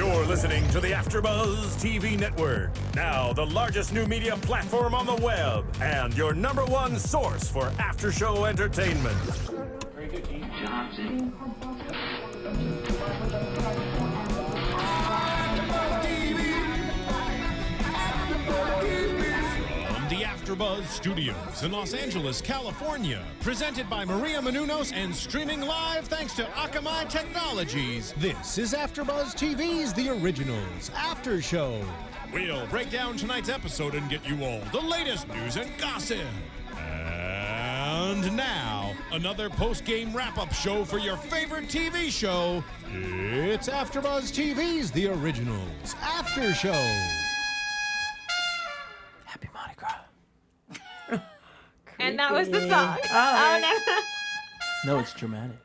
You're listening to the AFTERBUZZ TV network. Now the largest new media platform on the web and your #1 source for after-show entertainment. Very good, Dean. The AFTERBUZZ Studios in Los Angeles, California. Presented by Maria Menounos and streaming live thanks to Akamai Technologies. This is AFTERBUZZ TV's The Originals After Show. We'll break down tonight's episode and get you all the latest news and gossip. And now, another post-game wrap-up show for your favorite TV show. It's AFTERBUZZ TV's The Originals After Show. Happy Mardi Gras. And that was the song. Oh, No, it's dramatic.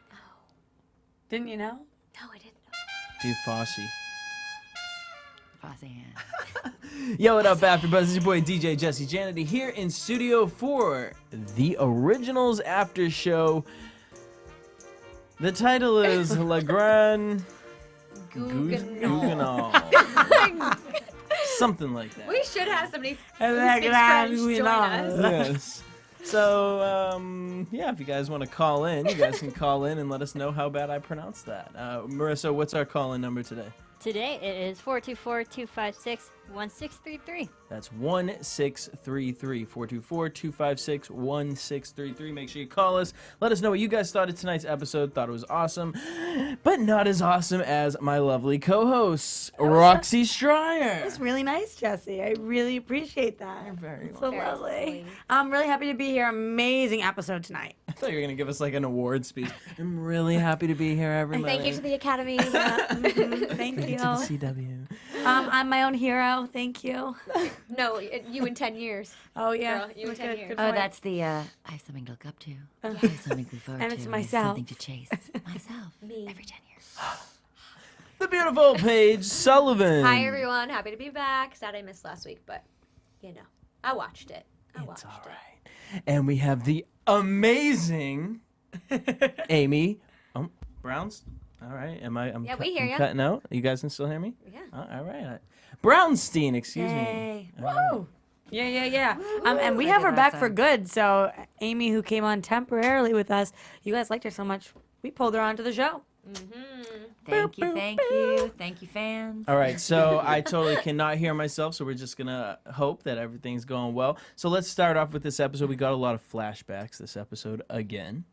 Didn't you know? No, I didn't know. Dude, Fosse. Fosse. Yo, what up, AfterBuzz? It's your boy DJ Jesse Janedy here in Studio 4, The Originals After Show. The title is Le Grand Guignol. Something like that. We should have somebody who Le speaks Grand French join us. Guignol. Yes. So, yeah, if you guys want to call in, you guys can call in and let us know how bad I pronounced that. Marissa, what's our call-in number today? Today it is 424-256-1633. That's 1633. 424-256-1633. Make sure you call us. Let us know what you guys thought of tonight's episode. Thought it was awesome, but not as awesome as my lovely co-hosts, Roxy Striar. It's really nice, Jesse. I really appreciate that. You're very So welcome. lovely. I'm really happy to be here. Amazing episode tonight. I thought you were going to give us like an award speech. I'm really happy to be here, everybody. Thank you to the Academy. Thank Thank you you. to the CW. I'm my own hero. Thank you. No, you in 10 years. Oh, yeah. Girl, you in 10 years. Good Oh, point. that's the, I have something to look up to. I have something to look forward And to. it's I have myself. something to chase. Myself. Me. Every 10 years. The beautiful Paige Sullivan. Hi, everyone. Happy to be back. Sad I missed last week, but, you know, I watched it. It's all right. And we have the amazing Amy Browns. All right. I'm Yeah, we hear ya. cutting out. You guys can still hear me? Yeah. Oh, all right. Brownstein, excuse me. Yay. All right. Woo. Yeah. And we I have her did back for awesome. good. So Amy, who came on temporarily with us, you guys liked her so much, we pulled her onto the show. Thank you, thank you. Thank you, fans. All right, so I totally cannot hear myself, so we're just going to hope that everything's going well. So let's start off with this episode. We got a lot of flashbacks this episode again.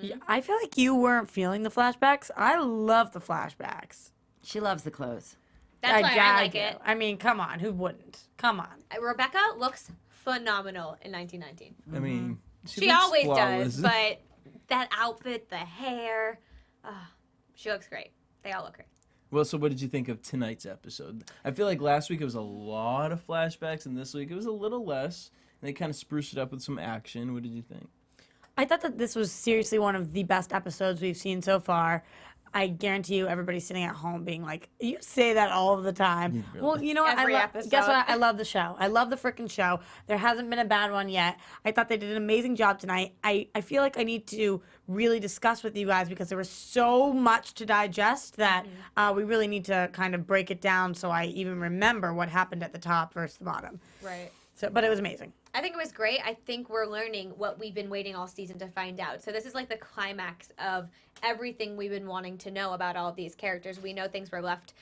Yeah, I feel like you weren't feeling the flashbacks. I love the flashbacks. She loves the clothes. That's why I like do. it. I mean, come on, who wouldn't? Come on. Rebekah looks phenomenal in 1919. I mean, She looks always flawless. does, but that outfit, the hair, she looks great. They all look great. Well, so what did you think of tonight's episode? I feel like last week it was a lot of flashbacks, and this week it was a little less. And they kind of spruced it up with some action. What did you think? I thought that this was seriously one of the best episodes we've seen so far. I guarantee you, everybody's sitting at home being like, "You say that all the time." Really? Well, you know what? Every Guess episode. what? I love the show. I love the freaking show. There hasn't been a bad one yet. I thought they did an amazing job tonight. I feel like I need to really discuss with you guys because there was so much to digest that we really need to kind of break it down so I even remember what happened at the top versus the bottom. Right. So, but it was amazing. I think it was great. I think we're learning what we've been waiting all season to find out. So this is like the climax of everything we've been wanting to know about all of these characters. We know things were left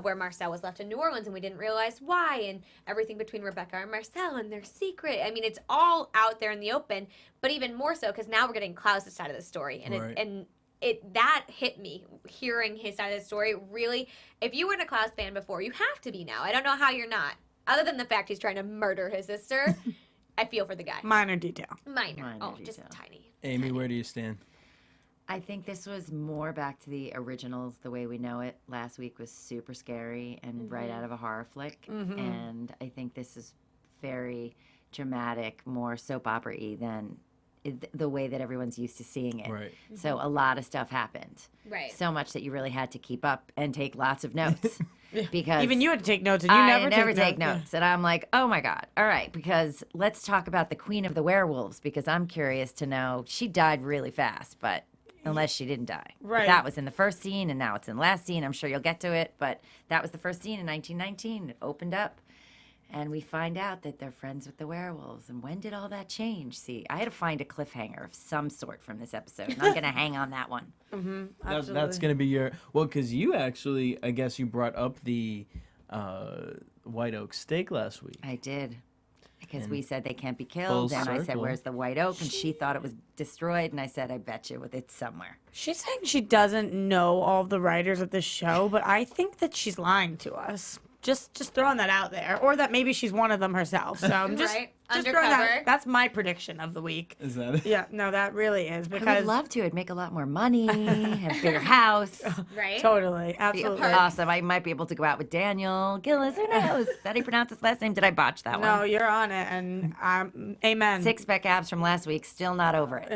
where Marcel was left in New Orleans and we didn't realize why, and everything between Rebekah and Marcel and their secret. I mean, it's all out there in the open, but even more so because now we're getting Klaus' side of the story. And Right. that hit me, hearing his side of the story. Really, if you weren't a Klaus fan before, you have to be now. I don't know how you're not. Other than the fact he's trying to murder his sister, I feel for the guy. Minor detail. Minor. Oh, detail. just tiny. Amy, where do you stand? I think this was more back to the originals, the way we know it. Last week was super scary and right out of a horror flick. And I think this is very dramatic, more soap opera-y than the way that everyone's used to seeing it. Right. So a lot of stuff happened. Right. So much that you really had to keep up and take lots of notes. Because Even you had to take notes, and you I never take notes. And I'm like, oh my God. All right, because let's talk about the queen of the werewolves, because I'm curious to know. She died really fast, but unless she didn't die. Right. That was in the first scene, and now it's in the last scene. I'm sure you'll get to it, but that was the first scene in 1919. It opened up, and we find out that they're friends with the werewolves. And when did all that change? See, I had to find a cliffhanger of some sort from this episode, and I'm going to hang on that one. That's going to be your... Well, because you actually, I guess you brought up the White Oak steak last week. I did. Because we said they can't be Full killed, and I said, circle. where's the white oak? And she thought it was destroyed, and I said, I bet you it's somewhere. She's saying she doesn't know all of the writers of this show, but I think that she's lying to us. Just throwing that out there, or that maybe she's one of them herself. So I'm just Right. just throwing Undercover. that. That's my prediction of the week. Is that it? Yeah, no, that really is I because would love to. It'd make a lot more money, have a bigger house. Right? totally, Be absolutely. awesome. I might be able to go out with Daniel Gillis. Who knows? Is that how you pronounce his last name? Did I botch that No, one? you're on it, and amen. Six-pack abs from last week. Still not over it.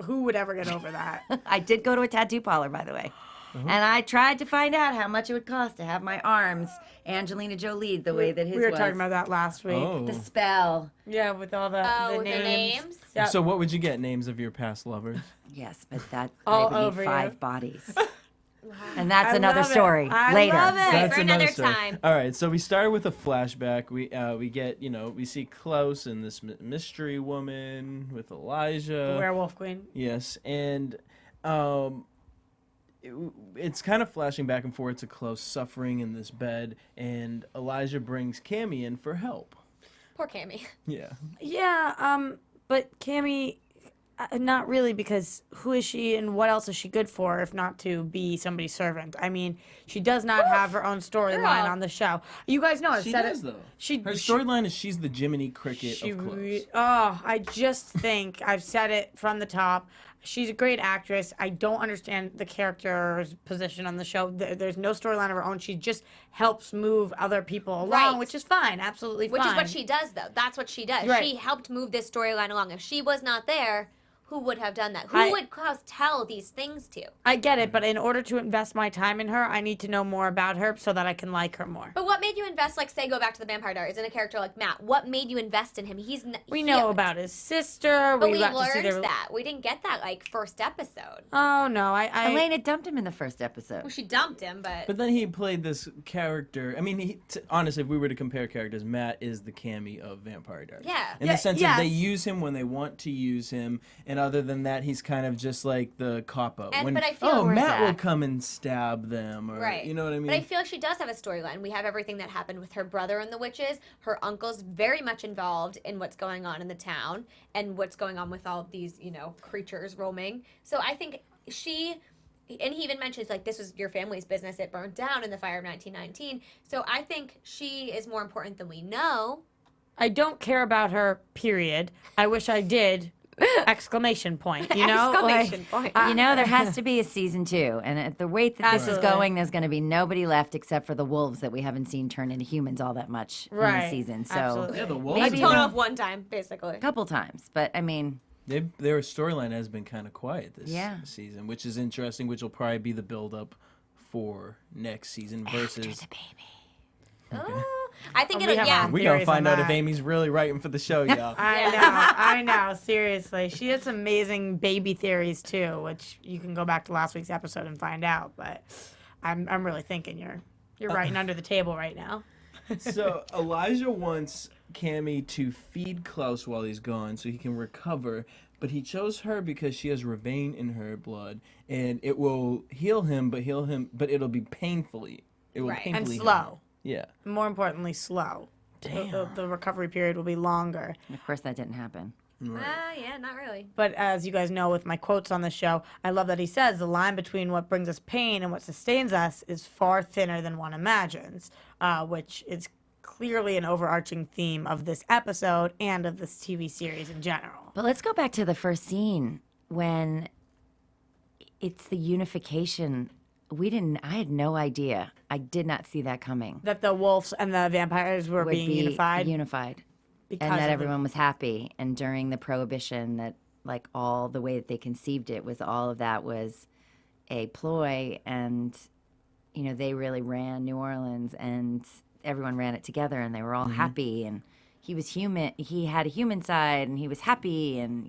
Who would ever get over that? I did go to a tattoo parlor, by the way. And I tried to find out how much it would cost to have my arms Angelina Jolie the way that his We were was. talking about that last week. Oh. The spell. Yeah, with all the Oh, names. Yeah. So what would you get? Names of your past lovers? Yes, but that All I would over need you. 5 bodies. And that's I another love it. story I later. love it. That's for another another story. time. All right, so we started with a flashback. We get, we see Klaus and this mystery woman with Elijah. Werewolf Queen. Yes, and it's kind of flashing back and forth to Klaus suffering in this bed, and Elijah brings Cami in for help. Poor Cami. Yeah. Yeah, but Cami, not really, because who is she and what else is she good for if not to be somebody's servant? I mean, she does not have her own storyline Girl. on the show. You guys know I've She said does, it. though. She Her she- storyline is she's the Jiminy Cricket of Klaus. I just think I've said it from the top. She's a great actress. I don't understand the character's position on the show. There's no storyline of her own. She just helps move other people along, Right. which is fine, absolutely Which fine. is what she does, though. That's what she does. Right. She helped move this storyline along. If she was not there, who would have done that? Who I- would Klaus tell these things to? I get it, but in order to invest my time in her, I need to know more about her so that I can like her more. But what made you invest, like, say, go back to the Vampire Diaries, in a character like Matt? What made you invest in him? We know about his sister. But we got to see learned their... that. We didn't get that, like, first episode. Oh no, I Elena dumped him in the first episode. Well, she dumped him, but... But then he played this character. I mean, honestly, if we were to compare characters, Matt is the Cami of Vampire Diaries. Yeah. In Yeah, the sense yes. that they use him when they want to use him, and other than that, he's kind of just like the cop-out. And- When, but I feel- oh, Where's Matt will Zach? come and stab them, or Right. you know what I mean? But I feel like she does have a storyline. We have everything that happened with her brother and the witches. Her uncle's very much involved in what's going on in the town and what's going on with all of these, creatures roaming. So I think and he even mentions, like, this was your family's business. It burned down in the fire of 1919. So I think she is more important than we know. I don't care about her. Period. I wish I did. Exclamation point. You know, Exclamation point. You know, there has to be a season 2, and at the rate that this is Absolutely. going, there's going to be nobody left except for the wolves that we haven't seen turn into humans all that much in Right. the season. So Absolutely. yeah, the A wolves. Maybe total even- of one time, basically. a couple times, but I mean, Their storyline has been kind of quiet this Yeah. season, which is interesting. Which will probably be the build-up for next season versus. after the baby. Oh, I think Oh, we it'll, have yeah. our We're gonna theories on find out if that. Amy's really writing for the show, y'all. I know. Seriously, she had some amazing baby theories too, which you can go back to last week's episode and find out. But I'm really thinking you're writing under the table right now. So Elijah wants Cami to feed Klaus while he's gone so he can recover, but he chose her because she has Ravane in her blood, and it will heal him, but it'll be painfully. It will Right. And painfully heal slow. him. Yeah. More importantly, slow. The recovery period will be longer. And of course, that didn't happen. Yeah, not really. But as you guys know with my quotes on the show, I love that he says the line between what brings us pain and what sustains us is far thinner than one imagines, which is clearly an overarching theme of this episode and of this TV series in general. But let's go back to the first scene when it's the unification. I had no idea. I did not see that coming. That the wolves and the vampires were Would being be unified. Because and that of the- everyone was happy. And during the Prohibition, that like all the way that they conceived it was all of that was a ploy, and they really ran New Orleans, and everyone ran it together, and they were all happy, and he was human. He had a human side, and he was happy, and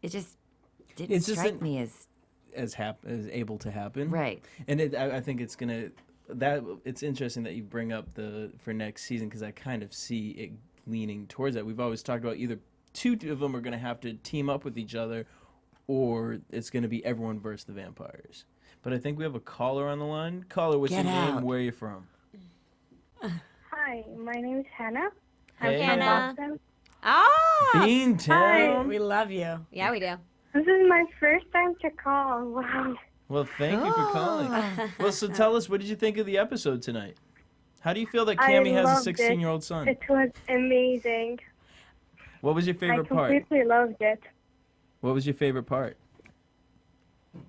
it just didn't strike me as able to happen. Right. And I think it's gonna it's interesting that you bring up for next season, because I kind of see it leaning towards that. We've always talked about either two of them are gonna have to team up with each other, or it's gonna be everyone versus the vampires. But I think we have a caller on the line. Caller, what's your name? Where are you from? Hi, my name is Hannah. Hey, I'm from Hannah. Boston. Oh, Beantown. We love you. yeah, we do. This is my first time to call. Wow. Well, thank you for calling. Well, so tell us, what did you think of the episode tonight? How do you feel that Cami has a 16-year-old son? It was amazing. What was your favorite part? I completely loved it. What was your favorite part?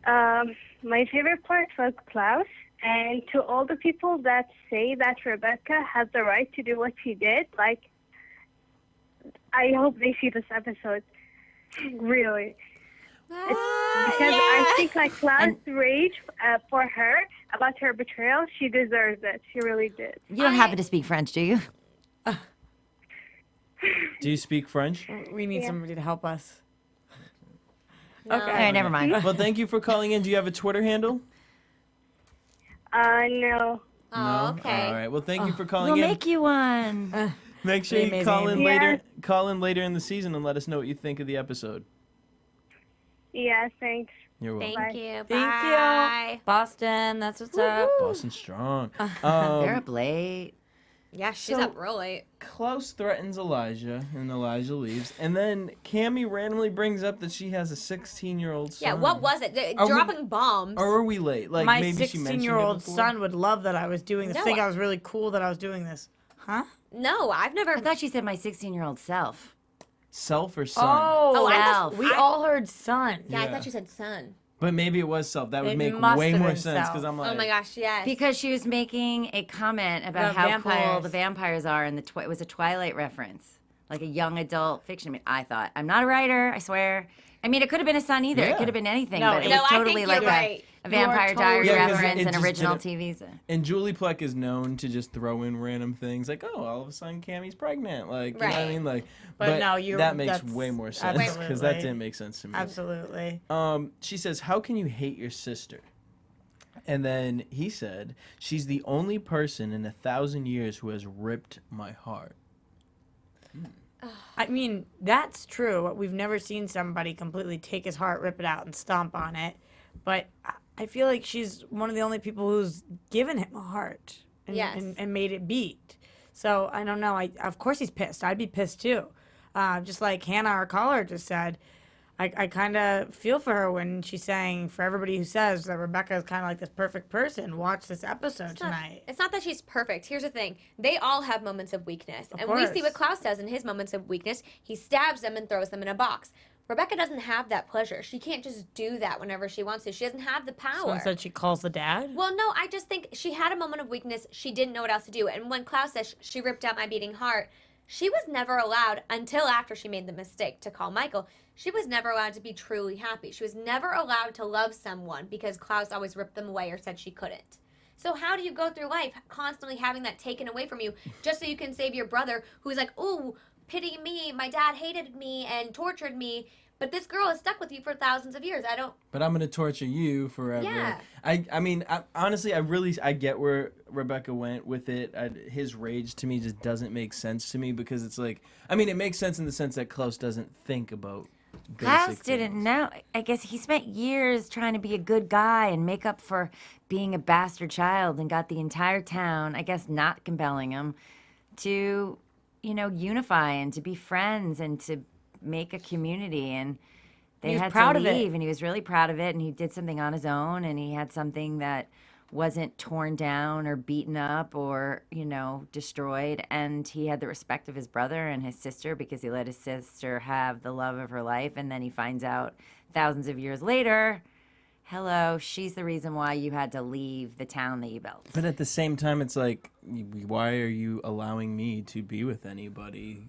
My favorite part was Klaus. And to all the people that say that Rebekah has the right to do what she did, like, I hope they see this episode. Really. Because I think like Klaus' rage for her about her betrayal, she deserves it. She really did. You don't happen to speak French, do you? Do you speak French? We need somebody to help us. No. Okay. All right, never mind. Well, thank you for calling in. Do you have a Twitter handle? No. Oh, No? okay. All right. Well, thank you for calling We'll in. make you one. Make sure Be you call in amazing. later. Call in later in the season and let us know what you think of the episode. Yeah, thanks. You're welcome. Thank you. Thank Bye. you. Boston, that's what's up. Boston strong. They're up late. Yeah, she's So- up real late. Klaus threatens Elijah, and Elijah leaves. And then Cami randomly brings up that she has a 16-year-old son. Yeah, what was it? Are we- Dropping bombs. Or are we late? Like My maybe she mentioned it 16-year-old before? son would love that I was doing this. No, Think I was really cool that I was doing this. Huh? No, I've never. I thought she said my 16-year-old self. Self or son? Oh, I thought- Self. we all heard son. Yeah, I Yeah. thought you said son. But maybe it was self. That would It make must way have more been sense, self. because I'm like, Oh my gosh, yes. Because she was making a comment about About how cool vampires. the vampires are, and it was a Twilight reference, like a young adult fiction. I mean, I thought, I'm not a writer, I swear. I mean, it could have been a son either. Yeah. It could have been anything, No, but it no, was I think totally you're like right. a Vampire You are Diary totally right. Yeah, 'cause reference, it an just original didn't- TV. And Julie Plec is known to just throw in random things like, oh, all of a sudden Cammy's pregnant. Like, you know what I Right. mean? Like, But no, that makes that's- way more sense, because that absolutely. didn't make sense to me. Absolutely. She says, how can you hate your sister? And then he said, she's the only person in 1,000 years who has ripped my heart. I mean, that's true. We've never seen somebody completely take his heart, rip it out, and stomp on it. But I feel like she's one of the only people who's given him a heart and, Yes. and made it beat. So I don't know. Of course he's pissed. I'd be pissed too. Just like Hannah, our caller, just said. I kind of feel for her when she's saying, for everybody who says that Rebekah is kind of like this perfect person, watch this episode tonight. It's not that she's perfect. Here's the thing. They all have moments of weakness. And we see course. what Klaus does in his moments of weakness. He stabs them and throws them in a box. Rebekah doesn't have that pleasure. She can't just do that whenever she wants to. She doesn't have the power. Someone said she calls the dad. Well, no, I just think she had a moment of weakness. She didn't know what else to do. And when Klaus says she ripped out my beating heart, she was never allowed, until after she made the mistake to call Mikael, she was never allowed to be truly happy. She was never allowed to love someone because Klaus always ripped them away or said she couldn't. So how do you go through life constantly having that taken away from you just so you can save your brother who's like, ooh, pity me, my dad hated me and tortured me, but this girl is stuck with you for thousands of years. I don't... But I'm going to torture you forever. Yeah. I mean, honestly, I get where Rebekah went with it. His rage to me just doesn't make sense to me, because it's like, I mean, it makes sense in the sense that Klaus doesn't think about Klaus basic didn't things. know. I guess he spent years trying to be a good guy and make up for being a bastard child, and got the entire town, I guess not compelling him, to, unify and to be friends and to make a community. And they He was had proud to of it. leave, and he was really proud of it, and he did something on his own, and he had something that wasn't torn down or beaten up or, destroyed. And he had the respect of his brother and his sister, because he let his sister have the love of her life. And then he finds out thousands of years later, hello, she's the reason why you had to leave the town that you built. But at the same time, it's like, why are you allowing me to be with anybody?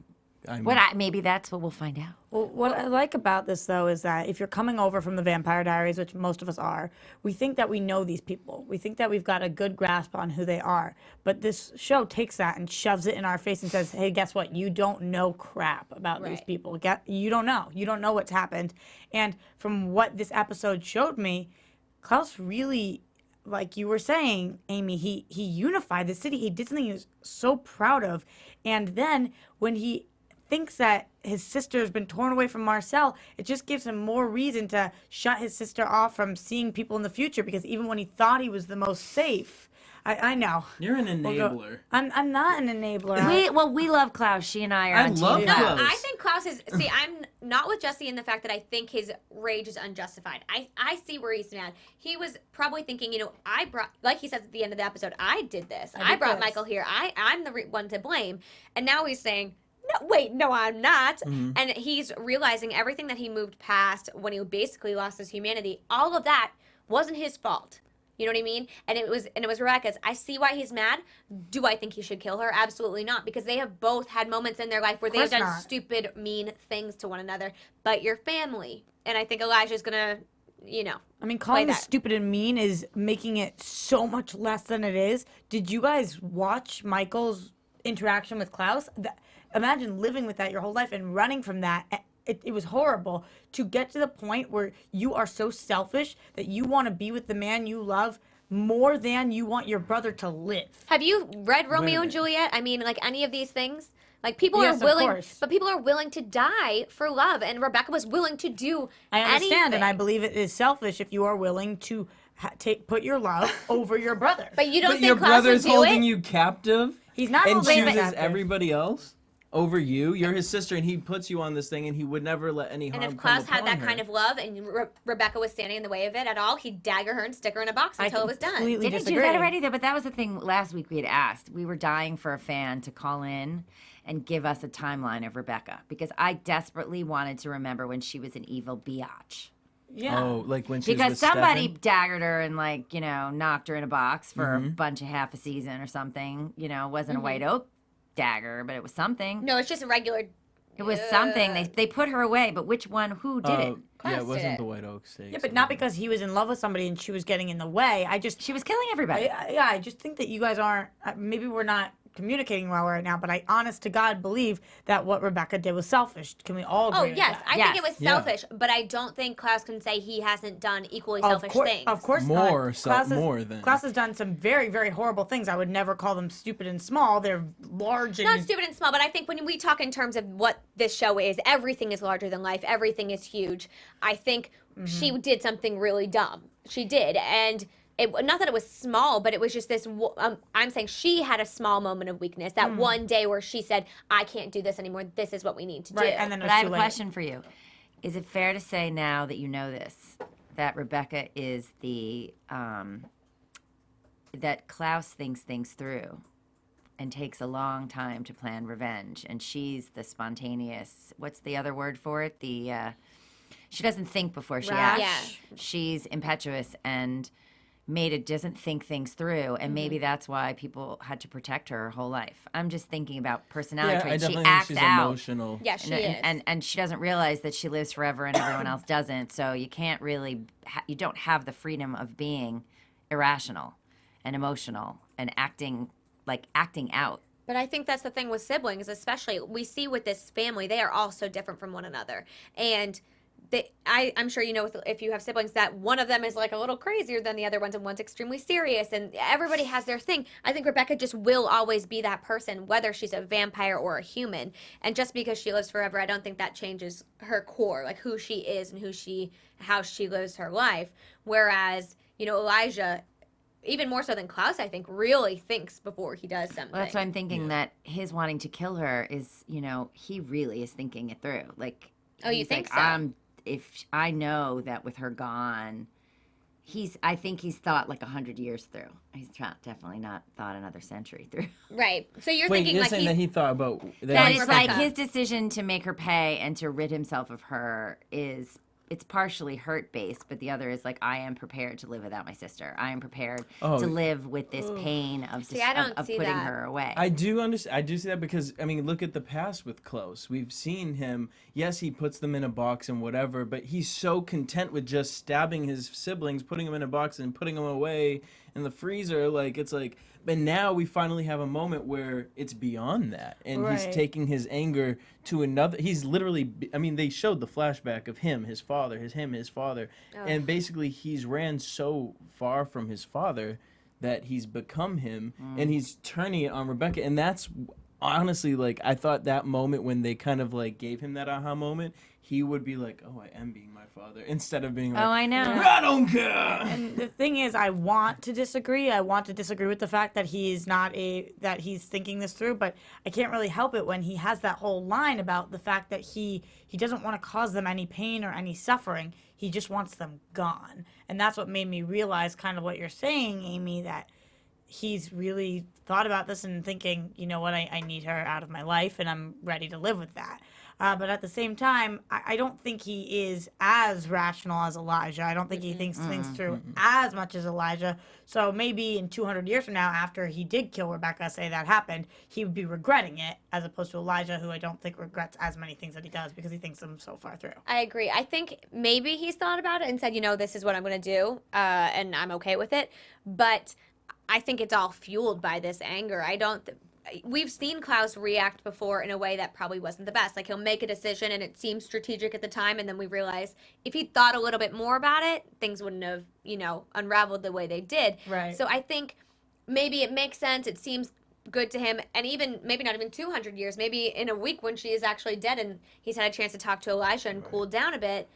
Maybe that's what we'll find out. Well, what I like about this, though, is that if you're coming over from the Vampire Diaries, which most of us are, we think that we know these people. We think that we've got a good grasp on who they are. But this show takes that and shoves it in our face and says, hey, guess what? You don't know crap about these people. You don't know. You don't know what's happened. And from what this episode showed me, Klaus really, like you were saying, Amy, he unified the city. He did something he was so proud of. And then when he thinks that his sister has been torn away from Marcel, it just gives him more reason to shut his sister off from seeing people in the future, because even when he thought he was the most safe, I know. You're an enabler. I'm not an enabler. We love Klaus. She and I are on love team. Klaus. No, I think Klaus is. See, I'm not with Jesse in the fact that I think his rage is unjustified. I see where he's mad. He was probably thinking, I brought, like he says at the end of the episode, I did this. I brought Mikael here. I'm the one to blame. And now he's saying, no, wait, no, I'm not. Mm-hmm. And he's realizing everything that he moved past when he basically lost his humanity. All of that wasn't his fault. You know what I mean? And it was Rebekah's. I see why he's mad. Do I think he should kill her? Absolutely not, because they have both had moments in their life where they have done stupid, mean things to one another. But you're family, and I think Elijah's gonna, I mean, calling this stupid and mean is making it so much less than it is. Did you guys watch Michael's interaction with Klaus? Imagine living with that your whole life and running from that. It was horrible to get to the point where you are so selfish that you want to be with the man you love more than you want your brother to live. Have you read Romeo and Juliet? I mean, like any of these things? Like people are willing, but people are willing to die for love, and Rebekah was willing to do I understand, anything. and I believe it is selfish if you are willing to put your love over your brother. But you don't think your Klaus brother's would do holding it? you captive? He's not and holding me chooses captive. everybody else over you. You're his sister, and he puts you on this thing, and he would never let any harm And if come Klaus had upon that her. kind of love and Rebekah was standing in the way of it at all, he'd dagger her and stick her in a box until it was done. completely Didn't disagree. do that already, though? But that was the thing last week we had asked. We were dying for a fan to call in and give us a timeline of Rebekah, because I desperately wanted to remember when she was an evil biatch. Yeah. Oh, like when she was Because with somebody Stefan? daggered her and, knocked her in a box for a bunch of half a season or something. It wasn't a white oak dagger, but it was something. No, it's just a regular. It was something. They put her away, but which one? Who did it? Klaus Yeah, it did wasn't it. the White Oak steak. Yeah, but not because he was in love with somebody and she was getting in the way. She was killing everybody. I just think that you guys aren't, maybe we're not communicating well right now, but I honest to God believe that what Rebekah did was selfish. Can we all agree Oh, with yes. that? I think it was Yeah. selfish, but I don't think Klaus can say he hasn't done equally selfish things. Of course More not. more than- Klaus has done some very, very horrible things. I would never call them stupid and small. They're large and... Not stupid and small, but I think when we talk in terms of what this show is, everything is larger than life. Everything is huge. I think she did something really dumb. She did. And not that it was small, but it was just this, I'm saying she had a small moment of weakness. That one day where she said, I can't do this anymore. This is what we need to do. and then it But was I have too a late. question for you. Is it fair to say now that you know this, that Rebekah is that Klaus thinks things through and takes a long time to plan revenge, and she's the spontaneous, what's the other word for it? She doesn't think before she Rash. acts. Yeah. She's impetuous and doesn't think things through, and maybe that's why people had to protect her whole life. I'm just thinking about personality Yeah, I traits. She definitely think acts she's out. emotional. Yeah, she is. And she doesn't realize that she lives forever and everyone else doesn't. So you can't really, you don't have the freedom of being irrational and emotional and acting out. But I think that's the thing with siblings, especially. We see with this family, they are all so different from one another. And I'm sure you know if you have siblings that one of them is like a little crazier than the other ones and one's extremely serious and everybody has their thing. I think Rebekah just will always be that person, whether she's a vampire or a human. And just because she lives forever, I don't think that changes her core, like who she is and how she lives her life. Whereas, Elijah, even more so than Klaus, I think, really thinks before he does something. Well, that's why I'm thinking that his wanting to kill her is, he really is thinking it through. Like, Oh, you he's think like, so? If I know that with her gone, I think he's thought like 100 years through. He's definitely not thought another century through. Right. So you're Wait, thinking you're like saying that he thought about That he's is like Rebekah. his decision to make her pay and to rid himself of her is it's partially hurt based, but the other is like, I am prepared to live without my sister. I am prepared to live with this pain of putting her away. I do understand. I do see that because, I mean, look at the past with Klaus. We've seen him, yes, he puts them in a box and whatever, but he's so content with just stabbing his siblings, putting them in a box and putting them away in the freezer. Like, it's like, but now we finally have a moment where it's beyond that. And he's taking his anger to another. He's literally, I mean, they showed the flashback of him, his father, his father. Oh. And basically he's ran so far from his father that he's become him. And he's turning it on Rebekah. And that's honestly, like, I thought that moment when they kind of like gave him that aha moment, he would be like, oh, I am being my father, instead of being like, oh, I know. I don't care. And the thing is, I want to disagree. I want to disagree with the fact that he's that he's thinking this through, but I can't really help it when he has that whole line about the fact that he doesn't want to cause them any pain or any suffering. He just wants them gone. And that's what made me realize kind of what you're saying, Amy, that he's really thought about this and thinking, you know what, I need her out of my life and I'm ready to live with that. But at the same time, I don't think he is as rational as Elijah. I don't think he thinks things through as much as Elijah. So maybe in 200 years from now, after he did kill Rebekah, say that happened, he would be regretting it, as opposed to Elijah, who I don't think regrets as many things that he does because he thinks them so far through. I agree. I think maybe he's thought about it and said, you know, this is what I'm going to do, and I'm okay with it. But I think it's all fueled by this anger. We've seen Klaus react before in a way that probably wasn't the best. Like, he'll make a decision and it seems strategic at the time, and then we realize if he thought a little bit more about it, things wouldn't have, you know, unraveled the way they did. Right. So I think maybe it makes sense. It seems good to him. And even, maybe not even 200 years, maybe in a week when she is actually dead and he's had a chance to talk to Elijah and cool down a bit,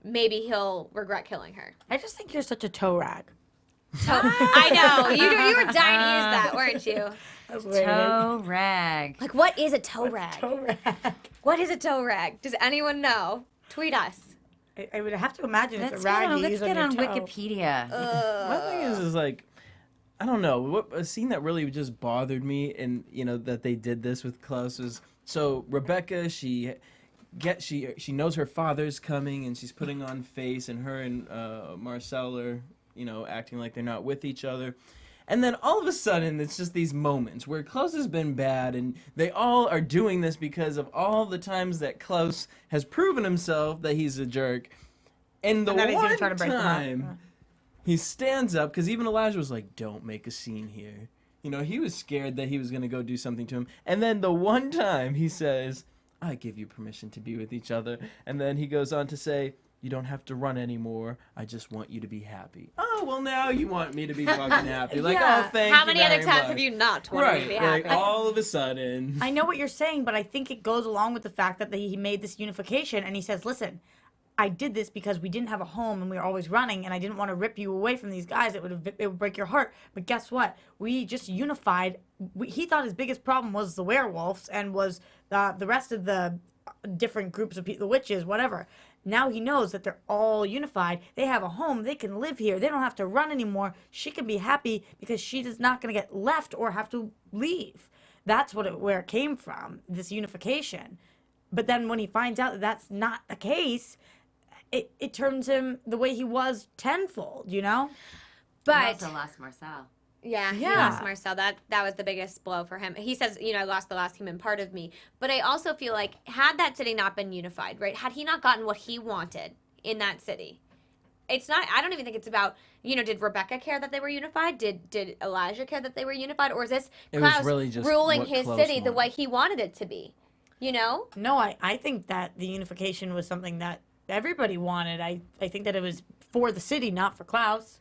maybe he'll regret killing her. I just think you're such a toe rag. I know. You were dying to use that, weren't you? Toe rag. Like, what is a toe rag? Toe rag. What is a toe rag? Does anyone know? Tweet us. I would have to imagine it's a Let's rag you get use on your toe. Wikipedia. My thing is like, I don't know. A scene that really just bothered me, and you know that they did this with Klaus, was so Rebekah. She knows her father's coming, and she's putting on face, and her and Marcel are, you know, acting like they're not with each other. And then all of a sudden, it's just these moments where Klaus has been bad, and they all are doing this because of all the times that Klaus has proven himself that he's a jerk. And the one time he stands up, because even Elijah was like, don't make a scene here. You know, he was scared that he was going to go do something to him. And then the one time he says, I give you permission to be with each other. And then he goes on to say, you don't have to run anymore. I just want you to be happy. Oh, well, now you want me to be fucking happy. Like, oh, thank you. How many other very times much. have you not wanted me to be happy? Like, all of a sudden. I know what you're saying, but I think it goes along with the fact that he made this unification, and he says, listen, I did this because we didn't have a home and we were always running, and I didn't want to rip you away from these guys. It would break your heart. But guess what? We just unified. He thought his biggest problem was the werewolves and was the rest of the different groups of people, the witches, whatever. Now he knows that they're all unified. They have a home. They can live here. They don't have to run anymore. She can be happy because she is not going to get left or have to leave. That's where it came from, this unification. But then when he finds out that that's not the case, it turns him the way he was tenfold, you know? But he also lost Marcel. Yeah, he lost Marcel. That was the biggest blow for him. He says, you know, I lost the last human part of me. But I also feel like, had that city not been unified, right? Had he not gotten what he wanted in that city, it's not, I don't even think it's about, you know, did Rebekah care that they were unified? Did Elijah care that they were unified? Or is this Klaus really just ruling his Klaus city the wanted. way he wanted it to be? You know? No, I think that the unification was something that everybody wanted. I think that it was for the city, not for Klaus.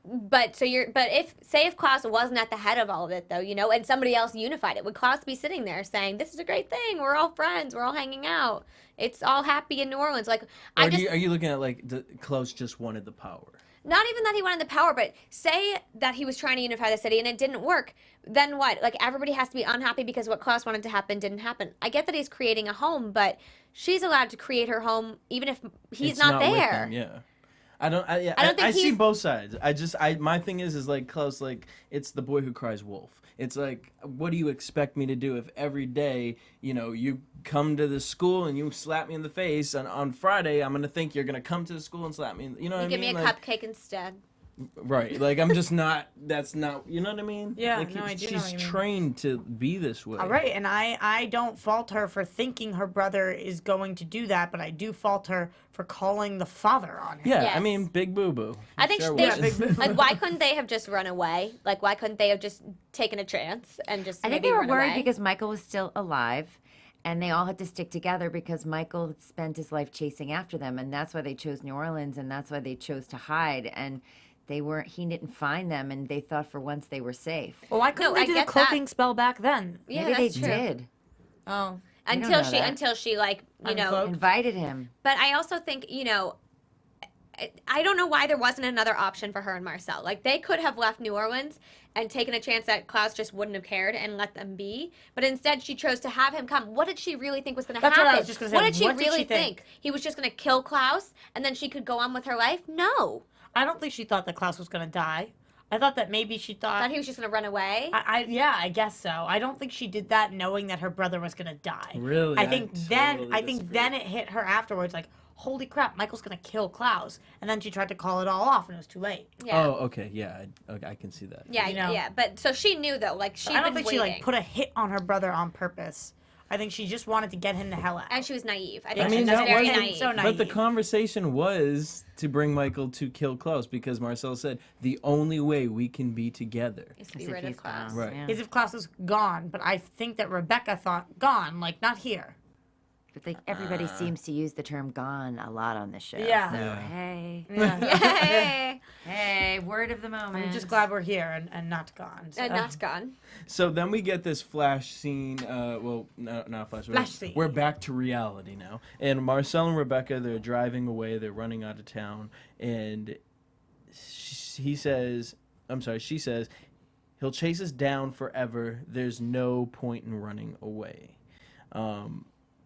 But if Klaus wasn't at the head of all of it, though, you know, and somebody else unified it, would Klaus be sitting there saying, "This is a great thing. We're all friends. We're all hanging out. It's all happy in New Orleans"? Like, Are you looking at like Klaus just wanted the power? Not even that he wanted the power, but say that he was trying to unify the city and it didn't work. Then what? Like, everybody has to be unhappy because what Klaus wanted to happen didn't happen. I get that he's creating a home, but she's allowed to create her home even if he's not there. With him, yeah. I don't think I see he's- both sides. My thing is like Klaus, like it's the boy who cries wolf. It's like, what do you expect me to do if every day, you come to the school and you slap me in the face, and on Friday I'm gonna think you're gonna come to the school and slap me. You know what I mean? Give me a Like, cupcake instead. right? Like I'm just not. That's not. You know what I mean? Yeah, Like, no, I do know she's what you mean. trained to be this way. All right, and I don't fault her for thinking her brother is going to do that, but I do fault her for calling the father on him. Yeah, I Yes. mean, big boo boo. I think like, why couldn't they have just run away? Like, why couldn't they have just taken a chance and just I think maybe they were run worried away? because Michael was still alive, and they all had to stick together because Michael had spent his life chasing after them, and that's why they chose New Orleans, and that's why they chose to hide. And he didn't find them, and they thought for once they were safe. Well, why couldn't No, they I do the get that. cloaking spell back then? Yeah, Maybe they that's true. did. Oh. Until know she, that. until she, like, Uncloaked. Invited him. But I also think, I don't know why there wasn't another option for her and Marcel. Like, they could have left New Orleans and taken a chance that Klaus just wouldn't have cared and let them be. But instead, she chose to have him come. What did she really think was going to That's happen? what I was just gonna say. What did she What did really she think? He was just going to kill Klaus and then she could go on with her life? No. I don't think she thought that Klaus was going to die. I thought that maybe she Thought thought. he was just going to run away. Yeah, I guess so. I don't think she did that knowing that her brother was going to die. Really? I think totally I think disagree. then it hit her afterwards, like, holy crap, Michael's going to kill Klaus. And then she tried to call it all off, and it was too late. Yeah. Oh, okay, yeah, I can see that. Yeah, You know. yeah. But so she knew, though. Like, she'd I don't been think waiting. she, put a hit on her brother on purpose. I think she just wanted to get him the hell out. And she was naive. I I think mean, she was that very wasn't naive. so But the naive. conversation was to bring Michael to kill Klaus because Marcel said the only way we can be together. Is to be As if rid of he's Klaus. gone. Right. Yeah. Is if Klaus was gone, but I think that Rebekah thought gone, like not here. But everybody seems to use the term "gone" a lot on this show. Yeah. So, Yeah. hey, Yay! hey, word of the moment. I'm just glad we're here and not gone. So. And not gone. So then we get this flash scene. Well, no, not flash. Flash scene. We're back to reality now. And Marcel and Rebekah, they're driving away. They're running out of town. And she says, he'll chase us down forever. There's no point in running away.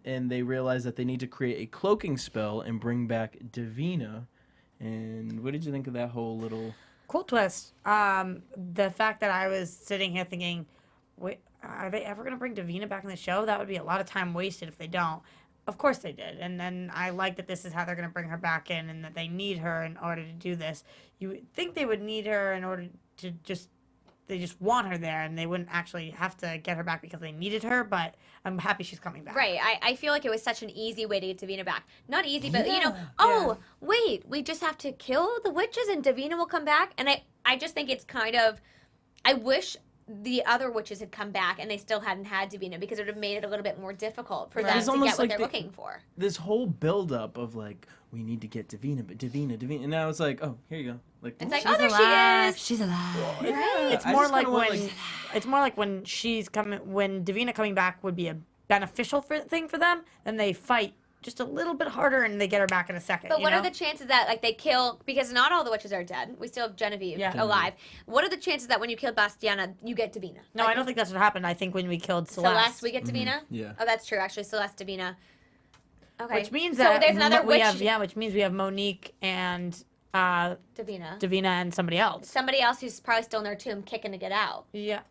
And they realize that they need to create a cloaking spell and bring back Davina. And what did you think of that whole little... Cool twist. The fact that I was sitting here thinking, wait, are they ever going to bring Davina back in the show? That would be a lot of time wasted if they don't. Of course they did. And then I like that this is how they're going to bring her back in and that they need her in order to do this. You would think they would need her in order to they just want her there and they wouldn't actually have to get her back because they needed her, but I'm happy she's coming back. Right. I feel like it was such an easy way to get Davina back. Not easy, but Yeah. wait, we just have to kill the witches and Davina will come back. And I just think it's kind of, I wish the other witches had come back and they still hadn't had Davina because it would have made it a little bit more difficult for them It's to almost get what like they're the- looking for. This whole buildup of like, we need to get Davina, but Davina, and now it's like, oh, here you go. Like, It's like, She's oh, there alive. she is. She's alive. yeah, It's I more just like kinda want, when it's more like when when Davina coming back would be a beneficial thing for them, then they fight just a little bit harder and they get her back in a second. But you what know? are the chances that, like, they kill, because not all the witches are dead. We still have Genevieve Yeah. alive. What are the chances that when you kill Bastiana, you get Davina? No, I don't think that's what happened. I think when we killed Celeste, we get Davina? Mm-hmm. Yeah. Oh, that's true, actually. Celeste, Davina. Okay. which means so that there's another we witch, have which means we have Monique and Davina. Davina and somebody else. Somebody else who's probably still in their tomb kicking to get out. Yeah.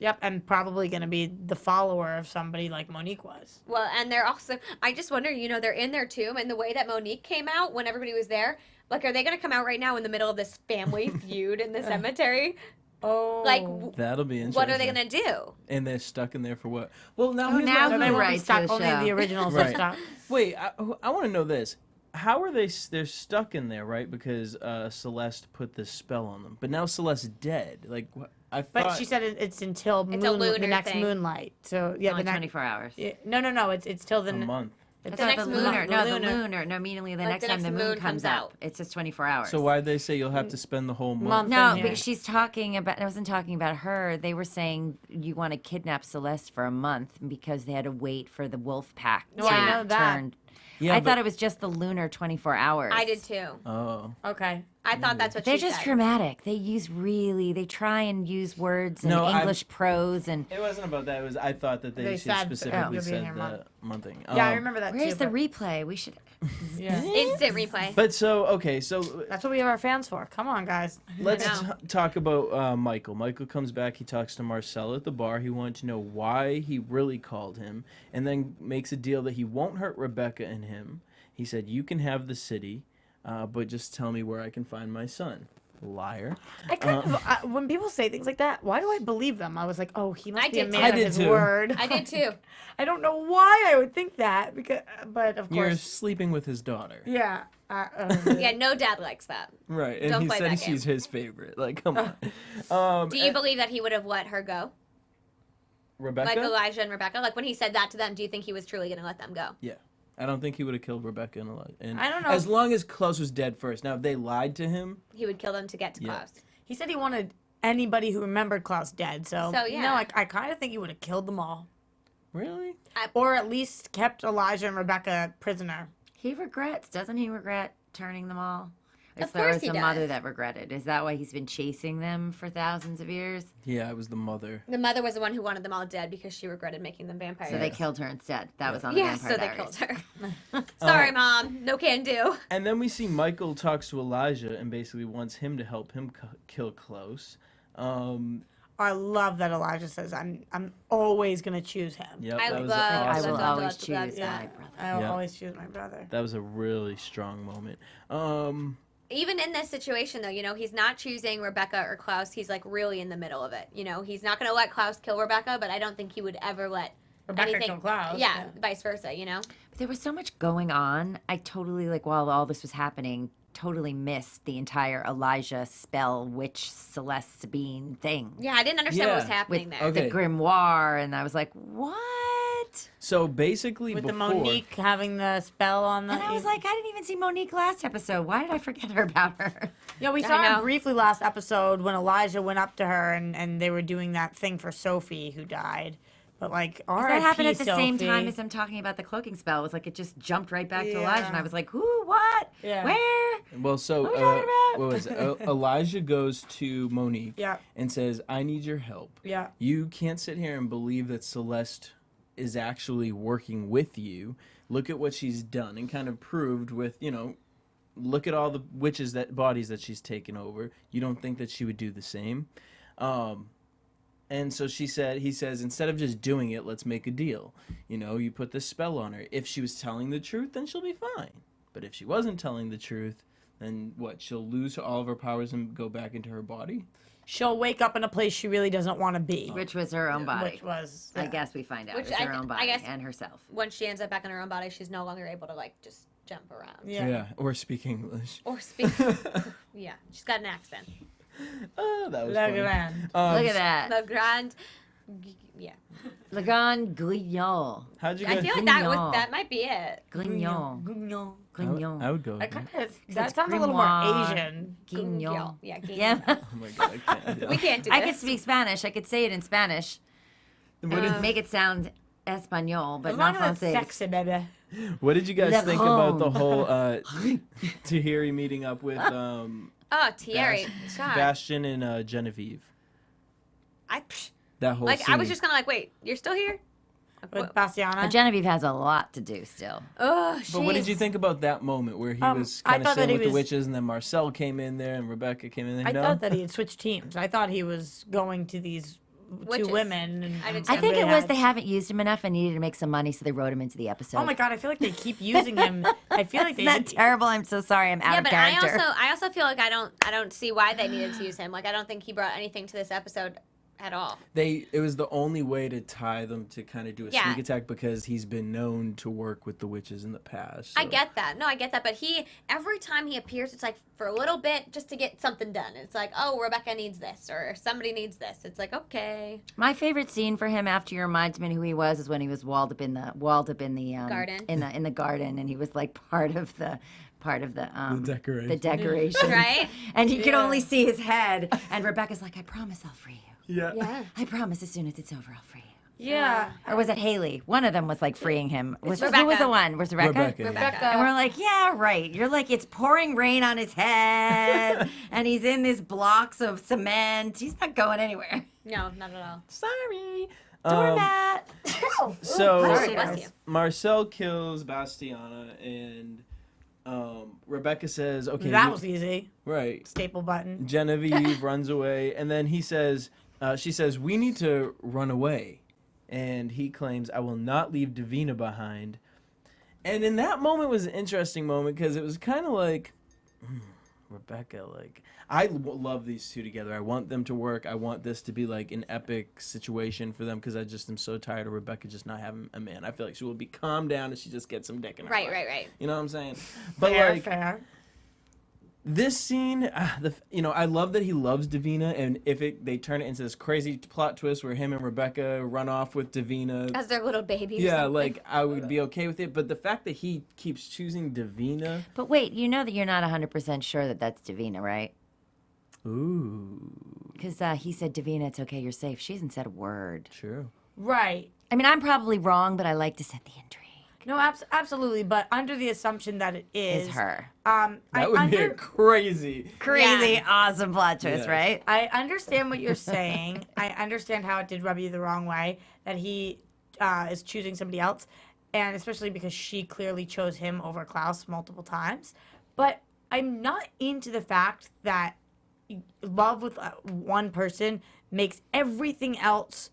Yep, and probably going to be the follower of somebody like Monique was. Well, and they're also, I just wonder, they're in their tomb, and the way that Monique came out when everybody was there, like, are they going to come out right now in the middle of this family feud in the cemetery? Oh. Like, That'll be interesting. what are they going to do? And they're stuck in there for what? Well, now here's now what- who they won't be writes stuck. the Only show? the originals Right. are stuck. Wait, I want to know this. How are they? They're stuck in there, right? Because Celeste put this spell on them. But now Celeste's dead. Like, what? I thought. But she said it's until It's a lunar the next thing. moonlight. So yeah, Only the next 24 hours. No. It's till the a month. It's The next the moon- lunar. No, the lunar. lunar. No, immediately the Like, next the time next the moon moon comes comes out. out. It's just 24 hours. So why'd they say you'll have to spend the whole month? No, Yeah. because she's talking about. I wasn't talking about her. They were saying you want to kidnap Celeste for a month because they had to wait for the wolf pack No, to I know that. turn. Yeah, I but- thought it was just the lunar 24 hours. I did too. Oh. Okay. I thought that's what They're she just said. dramatic. They try and use words and No, English prose and. It wasn't about that. It was I thought that they said, specifically you'll be in said here, Mom. one thing. Yeah, I remember that Where's too. the replay? We should. Yeah. Instant replay. But so okay, so That's what we have our fans for. Come on, guys. let's know. talk about Michael. Michael comes back. He talks to Marcel at the bar. He wanted to know why he really called him, and then makes a deal that he won't hurt Rebekah and him. He said, "You can have the city, but just tell me where I can find my son." Liar. I kind of when people say things like that, why do I believe them? I was like, oh, he must I be a did man too. of I did his too. word. I did too. I don't know why I would think that because, but of You're course, sleeping with his daughter. yeah. Yeah, no dad likes that. Right, and Don't he play said that game. she's his favorite. Like, come on. Do you believe that he would have let her go? Rebekah? Like Elijah and Rebekah? Like when he said that to them, do you think he was truly going to let them go? Yeah. I don't think he would have killed Rebekah and Elijah. And I don't know. As long as Klaus was dead first. Now, if they lied to him, He would kill them to get to Yeah. Klaus. He said he wanted anybody who remembered Klaus dead. So, So, you know, yeah. I kind of think he would have killed them all, really? or at least kept Elijah and Rebekah prisoner. He regrets, doesn't he? Regret turning them all. Or Of there course was he the mother does. that regretted. Is that why he's been chasing them for thousands of years? Yeah, it was the mother. The mother was the one who wanted them all dead because she regretted making them vampires. So they killed her instead. That was on the Yeah, Vampire so they Diaries. killed her. Sorry, Mom. No can do. And then we see Michael talks to Elijah and basically wants him to help him kill Klaus. I love that Elijah says, "I'm always gonna choose him. Yep, I that was love- I awesome. will love, always love, choose love, yeah. my brother. I will Yeah. always choose my brother." That was a really strong moment. Even in this situation, though, you know, he's not choosing Rebekah or Klaus. He's like really in the middle of it. You know, he's not going to let Klaus kill Rebekah, but I don't think he would ever let Rebekah anything. kill Klaus, Yeah, yeah. vice versa. You know. But there was so much going on. I totally, like, while all this was happening, totally missed the entire Elijah spell witch Celeste Sabine thing. Yeah, I didn't understand what was Yeah. happening With there. Okay. the grimoire, and I was like, what? So basically, With before, the Monique having the spell on the. And I was like, I didn't even see Monique last episode. Why did I forget her about her? Yeah, we I saw her know. briefly last episode when Elijah went up to her and they were doing that thing for Sophie who died. But like, That happened at the Sophie. same time as I'm talking about the cloaking spell. It was like it just jumped right back to Yeah. Elijah, and I was like, who, what, Yeah. where? well, so What are we talking about? what was it? Elijah goes to Monique Yeah. and says, "I need your help. Yeah. You can't sit here and believe that Celeste is actually working with you. Look at what she's done," and kind of proved with, you know, look at all the witches bodies that she's taken over. You don't think that she would do the same? And so he says, instead of just doing it, let's make a deal. You know, you put this spell on her. If she was telling the truth, then she'll be fine. But if she wasn't telling the truth, then what? She'll lose all of her powers and go back into her body? She'll wake up in a place she really doesn't want to be. Which was her own body. Which was. I guess we find out. Which It's her I own body guess- and herself. When she ends up back in her own body, she's no longer able to like just jump around Yeah. Or speak English. or speak. Yeah, she's got an accent. Oh, that was Look funny. at Look at that. The Grand. Yeah, Le Grand Guignol. How'd you I guys? feel like Guignol. that might be it. Guignol. Guignol. Guignol. I would go. I with that. kind of. it's That sounds a little more grimoire. Asian. Guignol. Yeah, Yeah. Oh my god, I can't. We can't do I this. could speak Spanish. I could say it in Spanish. Make it sound Espanol, but As not long as it's francais. sexy, baby. What did you guys Le think about the Grand. whole Thierry meeting up with Oh, Thierry. God. Bastion and Genevieve? Psh, That whole like scene. I was just kind of like, wait, you're still here? With Bastiana. Genevieve has a lot to do still. Oh, But what did you jeez. think about that moment where he was I kind of thought that staying he with the was- witches, and then Marcel came in there and Rebekah came in there? I No? thought that he had switched teams. I thought he was going to these Witches. two women. And I did I too. think they it was had- they haven't used him enough and needed to make some money, so they wrote him into the episode. Oh my god! I feel like they keep using him. I feel like they. Isn't that terrible? I'm so sorry. I'm out Yeah, of but character. I also feel like I don't see why they needed to use him. Like I don't think he brought anything to this episode at all. It was the only way to tie them to kind of do a Yeah. sneak attack because he's been known to work with the witches in the past. I so- get that. No, I get that. But every time he appears, it's like for a little bit just to get something done. It's like, oh, Rebekah needs this or somebody needs this. It's like, okay. My favorite scene for him after you reminded me who he was is when he was walled up in the Garden. in the garden, and he was like part of the decoration. the decorations. Right? And you could only see his head, and Rebecca's like, I promise I'll free you. Yeah. Yeah. I promise as soon as it's over I'll free you. Yeah. Or was it Haley? One of them was like freeing him. Who was Rebekah. the one? Was Rebekah? Rebekah. And we're like, yeah, right. You're like, it's pouring rain on his head, and he's in these blocks of cement. He's not going anywhere. No, not at all. Sorry. Doormat. So Sorry, bless you. Marcel kills Bastiana, and Rebekah says, "Okay, That was easy. right." Staple button. Genevieve runs away, and then she says, "We need to run away." And he claims, "I will not leave Davina behind." And in that moment was an interesting moment because it was kind of like, Rebekah, like, I love these two together. I want them to work. I want this to be like an epic situation for them because I just am so tired of Rebekah just not having a man. I feel like she will be calmed down if she just gets some dick in her Right, life. right. You know what I'm saying? But Fair. this scene, I love that he loves Davina, and if they turn it into this crazy plot twist where him and Rebekah run off with Davina, As their little baby. or yeah, something. like I would be okay with it. But the fact that he keeps choosing Davina, But wait, you know that you're not 100% sure that that's Davina, right? ooh, Because he said, Davina, it's okay, you're safe. She hasn't said a word. true. Right. I mean, I'm probably wrong, but I like to set the intrigue. No, absolutely. But under the assumption that it is Is her. That would be a crazy. Crazy, awesome plot twist, Yes. right? I understand what you're saying. I understand how it did rub you the wrong way, that he is choosing somebody else, and especially because she clearly chose him over Klaus multiple times. But I'm not into the fact that love with one person makes everything else